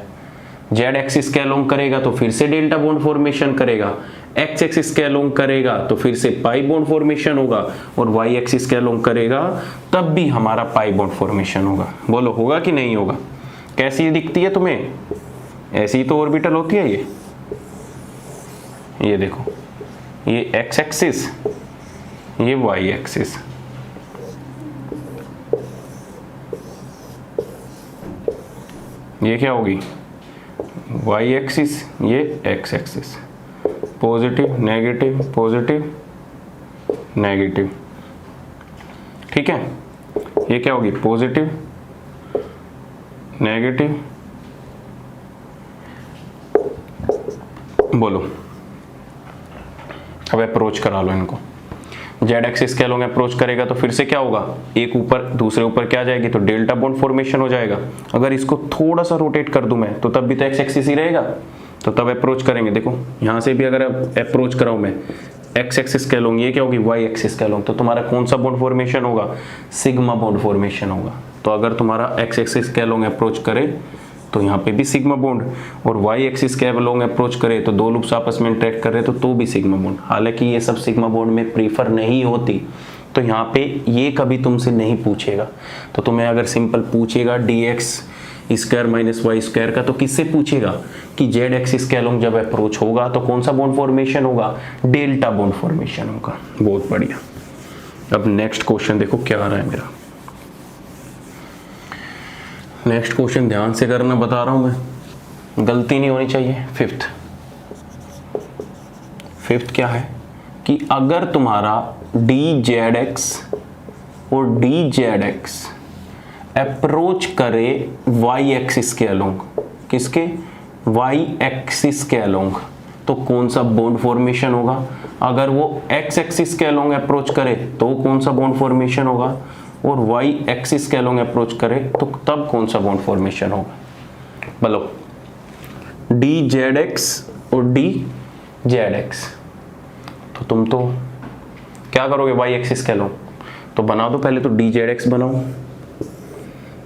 z एक्सिस के अलोंग करेगा तो फिर से डेल्टा बॉन्ड फॉर्मेशन करेगा, x एक्सिस के अलोंग करेगा तो फिर से पाई बॉन्ड फॉर्मेशन होगा और y एक्सिस के अलोंग करेगा तब भी हमारा पाई बॉन्ड फॉर्मेशन होगा। बोलो होगा कि नहीं होगा। कैसी दिखती है तुम्हें, ऐसी ही तो ऑर्बिटल होती है। ये देखो, ये x एक्सिस ये y एक्सिस, ये क्या होगी y एक्सिस ये x एक्सिस, पॉजिटिव नेगेटिव। ठीक है, ये क्या होगी पॉजिटिव नेगेटिव। बोलो अब अप्रोच करा लो इनको। जेड एक्सिस के अलोंग अप्रोच करेगा तो फिर से क्या होगा, एक ऊपर दूसरे ऊपर क्या जाएगी तो डेल्टा बॉन्ड फॉर्मेशन हो जाएगा। अगर इसको थोड़ा सा रोटेट कर दूं मैं तो तब भी तो एक्स एक्सिस ही रहेगा, तो तब अप्रोच करेंगे। देखो यहां से भी अगर अप्रोच कराऊं मैं एक्स एक्सिस के अलोंग, ये क्या होगी वाई एक्सिस के अलोंग, तो तुम्हारा कौन सा बॉन्ड फॉर्मेशन होगा, सिग्मा बॉन्ड फॉर्मेशन होगा। तो अगर तुम्हारा एक्स एक्सिस के अलोंग अप्रोच करे तो यहाँ पे भी सिग्मा बॉन्ड, और वाई एक्सिस के अलोंग अप्रोच करे तो दो लूप्स आपस में इंटरेक्ट कर रहे तो भी सिग्मा बॉन्ड। हालांकि ये सब सिग्मा बॉन्ड में प्रीफर नहीं होती, तो यहाँ पे ये कभी तुमसे नहीं पूछेगा। तो तुम्हें अगर सिंपल पूछेगा dx square minus Y square का, तो किससे पूछेगा कि जेड एक्सिस के अलोंग जब अप्रोच होगा तो कौन सा बॉन्ड फॉर्मेशन होगा, डेल्टा बॉन्ड फॉर्मेशन होगा। बहुत बढ़िया। अब नेक्स्ट क्वेश्चन देखो क्या आ रहा है मेरा। नेक्स्ट क्वेश्चन ध्यान से करना, बता रहा हूं मैं, गलती नहीं होनी चाहिए। फिफ्थ क्या है कि अगर तुम्हारा डी जेड एक्स और डी जेड एक्स अप्रोच करे वाई एक्सिस के अलोंग, किसके, वाई एक्सिस के अलोंग, तो कौन सा बॉन्ड फॉर्मेशन होगा। अगर वो एक्स एक्सिस के अलोंग अप्रोच करे तो कौन सा बॉन्ड फॉर्मेशन होगा, और वाई एक्सिस के अलोंग अप्रोच करे तो तब कौन सा बॉन्ड फॉर्मेशन होगा। बोलो, डी जेड एक्स और डी जेड एक्स, तो तुम तो क्या करोगे, वाई एक्सिस के अलोंग, तो बना दो पहले तो डी जेड एक्स बनाओ।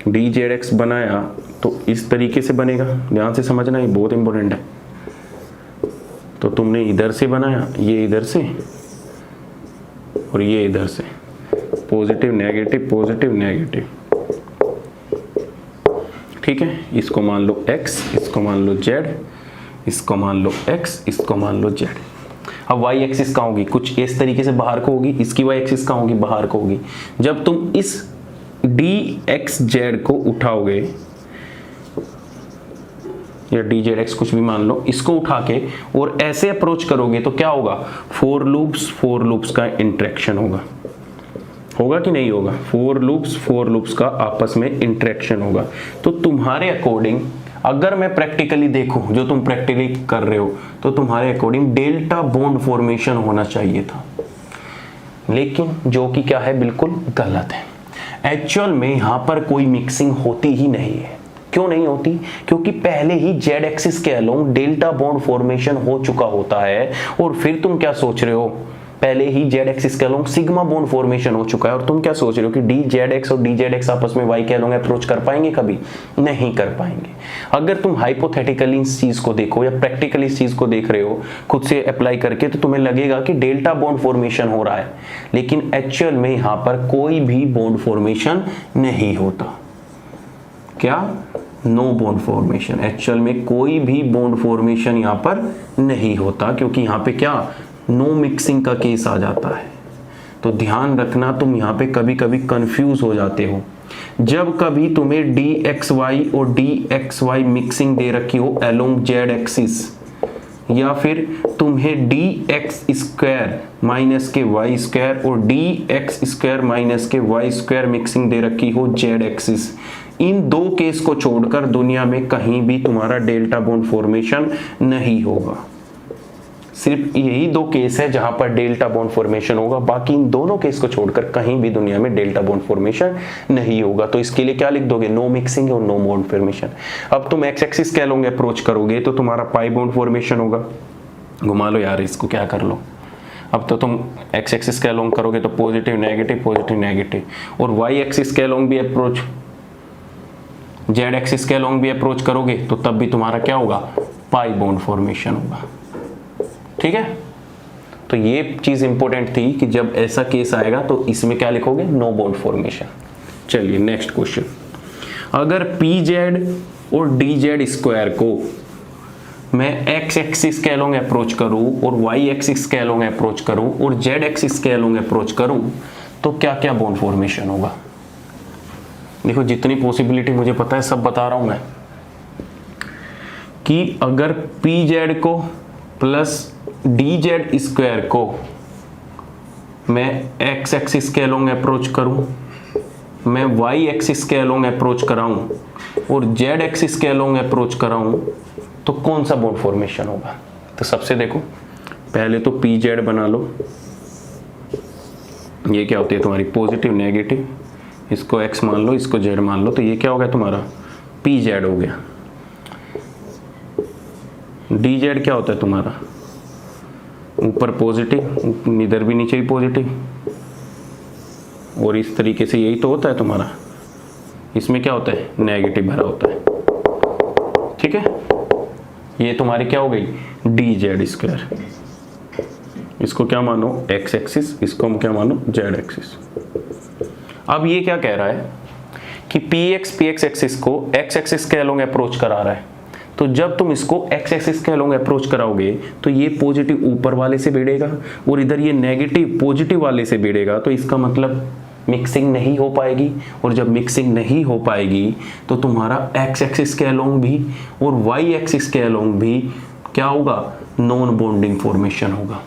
डी जेड एक्स बनाया तो इस तरीके से बनेगा, ध्यान से समझना, ये बहुत इंपॉर्टेंट है। तो तुमने इधर से बनाया, ये इधर से और ये इधर से, पॉजिटिव नेगेटिव पॉजिटिव नेगेटिव, ठीक है। इसको मान लो x, इसको मान लो z, इसको मान लो x, इसको मान लो z। अब y एक्सिस कहाँ होगी, कुछ इस तरीके से बाहर को होगी, इसकी y एक्सिस कहाँ होगी, बाहर को होगी। जब तुम इस dxz को उठाओगे या dz कुछ भी मान लो, इसको उठा के और ऐसे अप्रोच करोगे तो क्या होगा, फोर लूप्स का इंटरेक्शन होगा कि नहीं होगा, फोर लूप्स का आपस में इंटरेक्शन होगा। तो तुम्हारे अकॉर्डिंग अगर मैं प्रैक्टिकली देखूं, जो तुम प्रैक्टिकली कर रहे हो, तो तुम्हारे अकॉर्डिंग डेल्टा बॉन्ड फॉर्मेशन होना चाहिए था, लेकिन जो कि क्या है, बिल्कुल गलत है। एक्चुअल में यहां पर कोई मिक्सिंग होती ही नहीं है। क्यों नहीं होती, क्योंकि पहले ही जेड एक्सिस के अलोंग डेल्टा बॉन्ड फॉर्मेशन हो चुका होता है, और फिर तुम क्या सोच रहे हो, पहले ही जेड एक्सिस के अलोंग सिग्मा बॉन्ड फॉर्मेशन हो चुका है, और तुम क्या सोच रहे हो कि डी जेड एक्स और डी जेड एक्स आपस में वाई के अलोंग अप्रोच कर पाएंगे, कभी नहीं कर पाएंगे। अगर तुम हाइपोथेटिकली इस चीज को देखो या प्रैक्टिकली इस चीज को देख रहे हो खुद से अप्लाई करके, तो तुम्हें लगेगा कि डेल्टा बॉन्ड फॉर्मेशन हो रहा है, लेकिन एक्चुअल में यहां पर कोई भी बॉन्ड फॉर्मेशन नहीं होता। क्या, नो बॉन्ड फॉर्मेशन, एक्चुअल में कोई भी बॉन्ड फॉर्मेशन यहां पर नहीं होता, क्योंकि यहां पे क्या, नो मिक्सिंग का केस आ जाता है। तो ध्यान रखना, तुम यहां पे कभी कभी कंफ्यूज हो जाते हो। जब कभी तुम्हें dxy और dxy मिक्सिंग दे रखी हो अलोंग जेड एक्सिस, या फिर तुम्हें dx स्क्वायर माइनस के वाई स्क्वायर और dx स्क्वायर माइनस के वाई स्क्वायर मिक्सिंग दे रखी हो जेड एक्सिस, इन दो केस को छोड़कर दुनिया में कहीं भी तुम्हारा डेल्टा बॉन्ड फॉर्मेशन नहीं होगा। सिर्फ यही दो केस है जहां पर डेल्टा बॉन्ड फॉर्मेशन होगा, बाकी इन दोनों केस को छोड़कर कहीं भी दुनिया में डेल्टा बॉन्ड फॉर्मेशन नहीं होगा। तो इसके लिए क्या लिख दोगे, नो मिक्सिंग और नो बॉन्ड फॉर्मेशन। अब तुम एक्स एक्सिस के अलोंग अप्रोच करोगे तो तुम्हारा पाई बॉन्ड फॉर्मेशन होगा। घुमा लो यार इसको, क्या कर लो। अब तो तुम एक्स एक्सिस के अलोंग करोगे तो पॉजिटिव नेगेटिव, और वाई एक्सिस के अलोंग भी अप्रोच, जेड एक्सिस के अलोंग भी अप्रोच करोगे तो तब भी तुम्हारा क्या होगा, पाई बॉन्ड फॉर्मेशन होगा। ठीक है, तो ये चीज इंपॉर्टेंट थी कि जब ऐसा केस आएगा तो इसमें क्या लिखोगे, नो बॉन्ड फॉर्मेशन। चलिए नेक्स्ट क्वेश्चन, अगर पी जेड और डी जेड स्क्वायर को मैं एक्स एक्सिस के अलोंग अप्रोच करूं और वाई एक्सिस के अलोंग अप्रोच करूं और जेड एक्सिस के अलोंग अप्रोच करूं तो क्या क्या बॉन्ड फॉर्मेशन होगा। देखो जितनी पॉसिबिलिटी मुझे पता है सब बता रहा हूं मैं, कि अगर पी जेड को प्लस डी जेड स्क्वायर को मैं एक्स एक्सिस के अलोंग अप्रोच करूं, मैं वाई एक्सिस के अलोंग अप्रोच कराऊं और जेड एक्सिस के अलोंग अप्रोच कराऊं, तो कौन सा बॉन्ड फॉर्मेशन होगा। तो सबसे देखो, पहले तो पी जेड बना लो, ये क्या होती है तुम्हारी पॉजिटिव नेगेटिव, इसको एक्स मान लो, इसको जेड मान लो, तो ये क्या हो गया तुम्हारा पी जेड हो गया। डी जेड क्या होता है तुम्हारा, ऊपर पॉजिटिव, इधर भी नीचे ही पॉजिटिव, और इस तरीके से यही तो होता है तुम्हारा, इसमें क्या होता है नेगेटिव भरा होता है। ठीक है, ये तुम्हारी क्या हो गई डी जेड स्क्वायर, इसको क्या मानो एक्स एक्सिस, इसको हम क्या मानो जेड एक्सिस। अब ये क्या कह रहा है कि px एक्सिस को x एक्सिस के अलोंग अप्रोच करा रहा है, तो जब तुम इसको x एक्सिस के अलोंग अप्रोच कराओगे तो ये पॉजिटिव ऊपर वाले से भिड़ेगा और इधर ये नेगेटिव पॉजिटिव वाले से भिड़ेगा, तो इसका मतलब मिक्सिंग नहीं हो पाएगी। और जब मिक्सिंग नहीं हो पाएगी तो तुम्हारा x एक्सिस के अलोंग भी और y एक्सिस के अलोंग भी क्या होगा, नॉन बॉन्डिंग फॉर्मेशन होगा।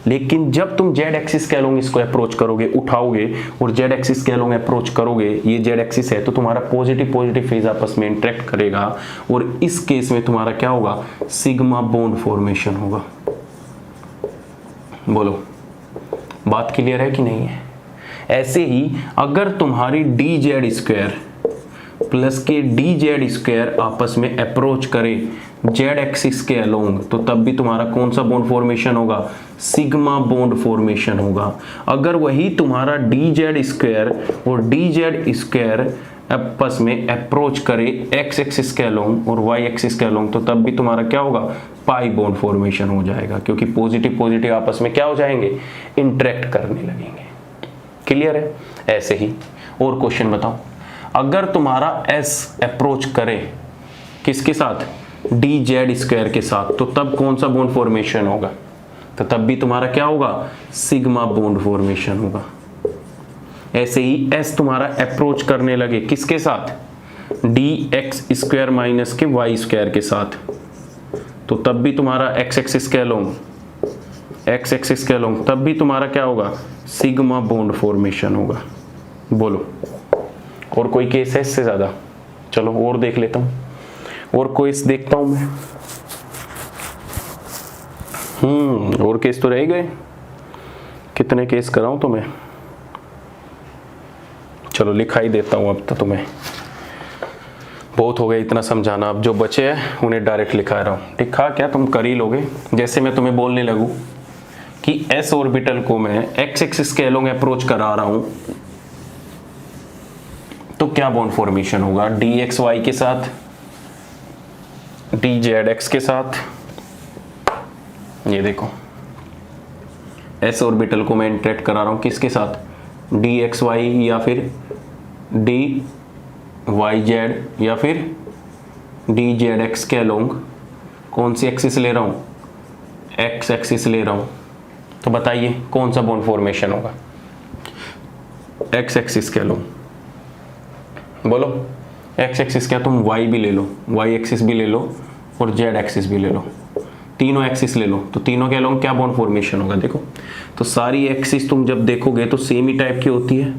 लेकिन जब तुम z एक्सिस के अलोंग इसको अप्रोच करोगे, उठाओगे और z एक्सिस के अलोंग अप्रोच करोगे, ये z एक्सिस है तो तुम्हारा पॉजिटिव पॉजिटिव फेज आपस में इंटरेक्ट करेगा और इस केस में तुम्हारा क्या होगा, सिग्मा बॉन्ड फॉर्मेशन होगा। बोलो बात क्लियर है कि नहीं है? ऐसे ही अगर तुम्हारी dz स्क्वायर प्लस के dz स्क्वायर आपस में अप्रोच करे z एक्सिस के अलोंग, तो तब भी तुम्हारा कौन सा बॉन्ड फॉर्मेशन होगा, सिग्मा बॉन्ड फॉर्मेशन होगा। अगर वही तुम्हारा dz स्क्वायर और dz स्क्वायर आपस में अप्रोच करे x एक्सिस के अलोंग और y एक्सिस के अलोंग, तो तब भी तुम्हारा क्या होगा, पाई बॉन्ड फॉर्मेशन हो जाएगा, क्योंकि पॉजिटिव पॉजिटिव आपस में क्या हो जाएंगे, इंटरेक्ट करने लगेंगे। क्लियर है? ऐसे ही और क्वेश्चन बताओ, अगर तुम्हारा s अप्रोच करे किसके साथ, dz स्क्वायर के साथ, तो तब कौन सा बॉन्ड फॉर्मेशन होगा, तो तब भी तुम्हारा क्या होगा, सिग्मा बॉन्ड फॉर्मेशन होगा। ऐसे ही s तुम्हारा अप्रोच करने लगे किसके साथ, dx स्क्वायर माइनस के y स्क्वायर के साथ, तो तब भी तुम्हारा x एक्सिस के अलोंग तब भी तुम्हारा क्या होगा, सिग्मा बॉन्ड फॉर्मेशन होगा। बोलो और कोई केस है इससे ज्यादा? चलो और देख लेता हूं, और केस देखता हूं मैं। और केस तो रह गए, कितने केस कराऊं तुम्हें? चलो लिखा ही देता हूं अब तो, तुम्हें बहुत हो गया इतना समझाना, अब जो बचे हैं उन्हें डायरेक्ट लिखा रहा हूं। लिखा क्या तुम कर ही लोगे। जैसे मैं तुम्हें बोलने लगूं कि s ऑर्बिटल को मैं x एक्सिस के अलोंग अप्रोच करा रहा हूं, तो क्या बॉन्ड फॉर्मेशन होगा, dxy के साथ, dzx के साथ। ये देखो s ऑर्बिटल को मैं इंटरेक्ट करा रहा हूं किसके साथ, dxy या फिर dyz या फिर dzx के अलोंग कौन सी एक्सिस ले रहा हूं, x एक्सिस ले रहा हूं। तो बताइए कौन सा बॉन्ड फॉर्मेशन होगा, x एक्सिस के अलोंग। बोलो x एक्सिस क्या, तुम y भी ले लो, y एक्सिस भी ले लो और z एक्सिस भी ले लो, तीनों एक्सिस ले लो, तो तीनों के अलोंग क्या बॉन्ड फॉर्मेशन होगा। देखो तो सारी एक्सिस तुम जब देखोगे तो सेम ही टाइप की होती है,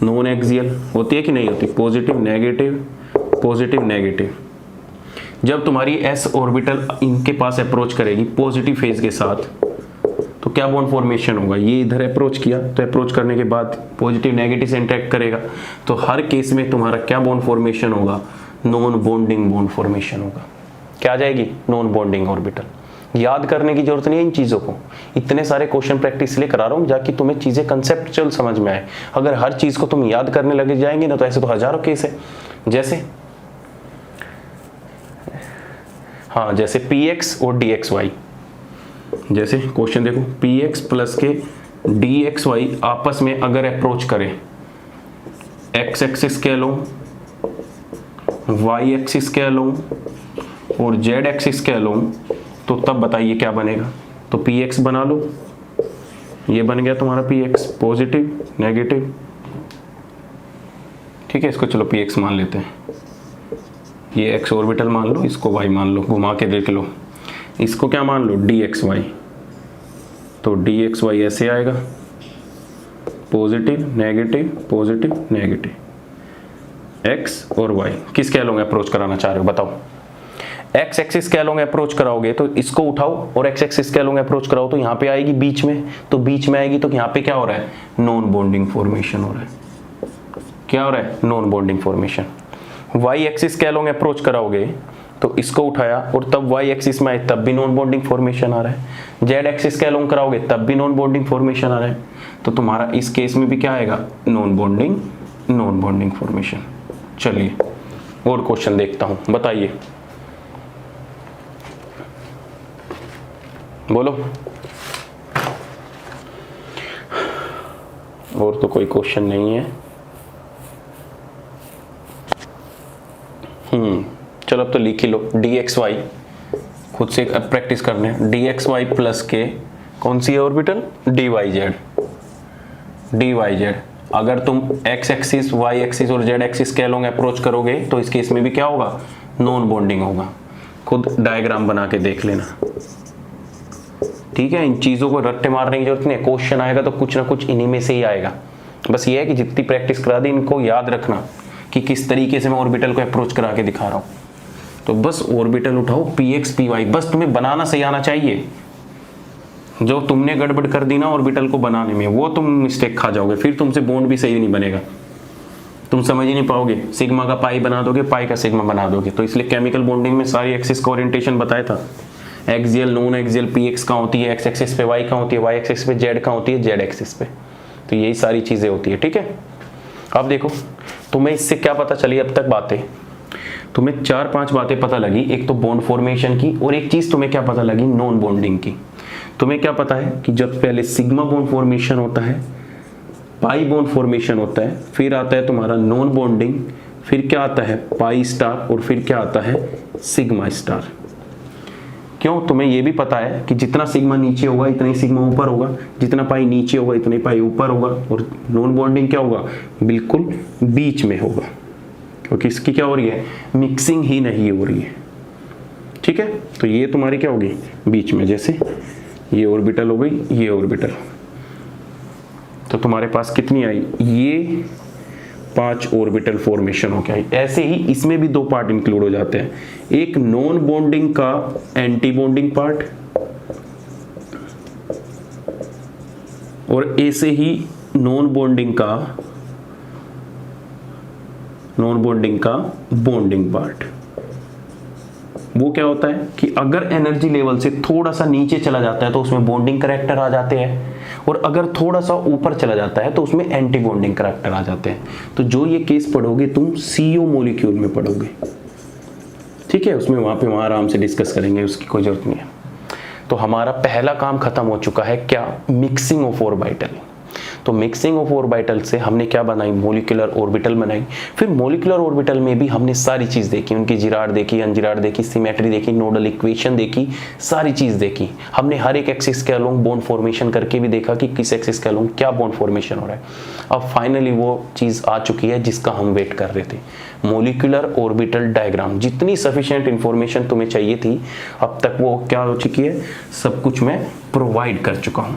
नॉन एक्सियल होती है कि नहीं होती, पॉजिटिव नेगेटिव। जब तुम्हारी s ऑर्बिटल इनके पास अप्रोच करेगी पॉजिटिव फेज के साथ, तो क्या बॉन्ड फॉर्मेशन होगा, ये इधर अप्रोच किया तो अप्रोच करने के बाद पॉजिटिव नेगेटिव से इंटरेक्ट करेगा, तो हर केस में तुम्हारा क्या बॉन्ड फॉर्मेशन होगा, नॉन बॉन्डिंग बॉन्ड फॉर्मेशन होगा। क्या आ जाएगी, नॉन बॉन्डिंग ऑर्बिटल। याद करने की जरूरत नहीं है इन चीजों को, इतने सारे क्वेश्चन प्रैक्टिस इसलिए करा रहा हूं जाकि तुम्हें चीजें कंसेप्चुअल समझ में आए। अगर हर चीज को तुम याद करने लगे जाएंगे ना, तो ऐसे तो हजारों केस है। जैसे हाँ, जैसे px और dxy, जैसे क्वेश्चन देखो, px प्लस के dxy आपस में अगर अप्रोच करें x एक्सिस के अलोंग, y एक्सिस के अलोंग और z एक्सिस के अलोंग, तो तब बताइए क्या बनेगा। तो px बना लो, ये बन गया तुम्हारा px, पॉजिटिव नेगेटिव। ठीक है, इसको चलो px मान लेते हैं, ये x ऑर्बिटल मान लो, इसको y मान लो, घुमा के देख लो, इसको क्या मान लो, dxy। तो dxy ऐसे आएगा, पॉजिटिव नेगेटिव, x और y किसके अलोंग अप्रोच कराना चाह रहे हो बताओ। x एक्सिस के अलोंग अप्रोच कराओगे तो इसको उठाओ और x एक्सिस के अलोंग अप्रोच कराओ तो यहाँ पे आएगी बीच में, तो बीच में आएगी तो यहाँ पे क्या हो रहा है, नॉन बॉन्डिंग फॉर्मेशन हो रहा है। क्या हो रहा है, non bonding formation. y axis के अलोंग अप्रोच कराओगे तो इसको उठाया और तब y एक्सिस में आए तब भी नॉन बॉन्डिंग फॉर्मेशन आ रहा है। z एक्सिस के अलोंग कराओगे तब भी नॉन बॉन्डिंग फॉर्मेशन आ रहा है। तो तुम्हारा इस केस में भी क्या आएगा, नॉन बॉन्डिंग फॉर्मेशन। चलिए और क्वेश्चन देखता हूं, बताइए, बोलो। और तो कोई क्वेश्चन नहीं है। तो लिख ही लो, dxy खुद से प्रैक्टिस करने, dxy प्लस के कौन सी है ऑर्बिटल, dyz। अगर तुम x एक्सिस, y एक्सिस और z एक्सिस के अलोंग अप्रोच करोगे तो इस केस में भी क्या होगा, नॉन बॉन्डिंग होगा। खुद डायग्राम बना के देख लेना, ठीक है। इन चीजों को रट्टे मारने की जरूरत नहीं है, क्वेश्चन आएगा तो कुछ ना कुछ इन्हीं में से ही आएगा। बस ये है कि जितनी प्रैक्टिस करा दी इनको याद रखना कि किस तरीके से मैं ऑर्बिटल को अप्रोच करा के दिखा रहा हूं। तो बस ऑर्बिटल उठाओ px py, बस तुम्हें बनाना सही आना चाहिए। जो तुमने गड़बड़ कर दी ना ऑर्बिटल को बनाने में, वो तुम मिस्टेक खा जाओगे, फिर तुमसे बॉन्ड भी सही नहीं बनेगा, तुम समझ ही नहीं पाओगे। सिग्मा का पाई बना दोगे, पाई का सिग्मा बना दोगे। तो इसलिए केमिकल बॉन्डिंग में सारी एक्सिस का ओरिएंटेशन बताया था, एक्सियल, नॉन एक्सियल, px कहाँ होती है, x एक्सिस पे, y कहाँ होती है, y एक्सिस पे, z कहाँ होती है, z एक्सिस पे। तो यही सारी चीजें होती है, ठीक है। अब देखो तुम्हें इससे क्या पता चली अब तक बातें, तुम्हें 4-5 बातें पता लगी। एक तो बॉन्ड फॉर्मेशन की, और एक चीज तुम्हें क्या पता लगी, नॉन बॉन्डिंग की। तुम्हें क्या पता है कि जब पहले सिग्मा बॉन्ड फॉर्मेशन होता है, पाई बॉन्ड फॉर्मेशन होता है, फिर आता है तुम्हारा नॉन बॉन्डिंग, फिर क्या आता है पाई स्टार, और फिर क्या आता है सिग्मा स्टार। क्यों, तुम्हें यह भी पता है कि जितना सिग्मा नीचे होगा इतना ही सिग्मा ऊपर होगा, जितना पाई नीचे होगा इतना ही पाई ऊपर होगा, और नॉन बॉन्डिंग क्या होगा, बिल्कुल बीच में होगा, क्योंकि इसकी क्या हो रही है, मिक्सिंग ही नहीं हो रही है, ठीक है। तो ये तुम्हारी क्या होगी, बीच में, जैसे ये ऑर्बिटल हो गई, ये ऑर्बिटल। तो तुम्हारे पास कितनी आई, ये 5 ऑर्बिटल फॉर्मेशन हो गया। ऐसे ही इसमें भी 2 पार्ट इंक्लूड हो जाते हैं, एक नॉन बॉन्डिंग का एंटी बॉन्डिंग पार्ट, और ऐसे ही नॉन बॉन्डिंग का बॉन्डिंग पार्ट। वो क्या होता है कि अगर एनर्जी लेवल से थोड़ा सा नीचे चला जाता है तो उसमें बॉन्डिंग करैक्टर आ जाते हैं, और अगर थोड़ा सा ऊपर चला जाता है तो उसमें एंटी बॉन्डिंग करैक्टर आ जाते हैं। तो जो ये केस पढ़ोगे तुम CO मॉलिक्यूल में पढ़ोगे, ठीक है। उसमें वहां आराम से डिस्कस करेंगे, उसकी कोई जरूरत नहीं है। तो हमारा पहला काम खत्म हो चुका है, क्या, मिक्सिंग ऑफ ऑर्बिटल। तो मिक्सिंग ऑफ ऑर्बिटल से हमने क्या बनाई, मॉलिक्यूलर ऑर्बिटल बनाई। फिर मॉलिक्यूलर ऑर्बिटल में भी हमने सारी चीज देखी, उनकी जिराड देखी, अनजिराड देखी, सिमेट्री देखी, नोडल इक्वेशन देखी, सारी चीज देखी। हमने हर एक एक्सिस के अलोंग बॉन्ड फॉर्मेशन करके भी देखा कि किस एक्सिस के अलोंग क्या बॉन्ड फॉर्मेशन हो रहा है। अब फाइनली वो चीज आ चुकी है जिसका हम वेट कर रहे थे, मॉलिक्यूलर ऑर्बिटल डायग्राम। जितनी सफिशिएंट इंफॉर्मेशन तुम्हें चाहिए थी अब तक वो क्या हो चुकी है, सब कुछ मैं प्रोवाइड कर चुका हूं।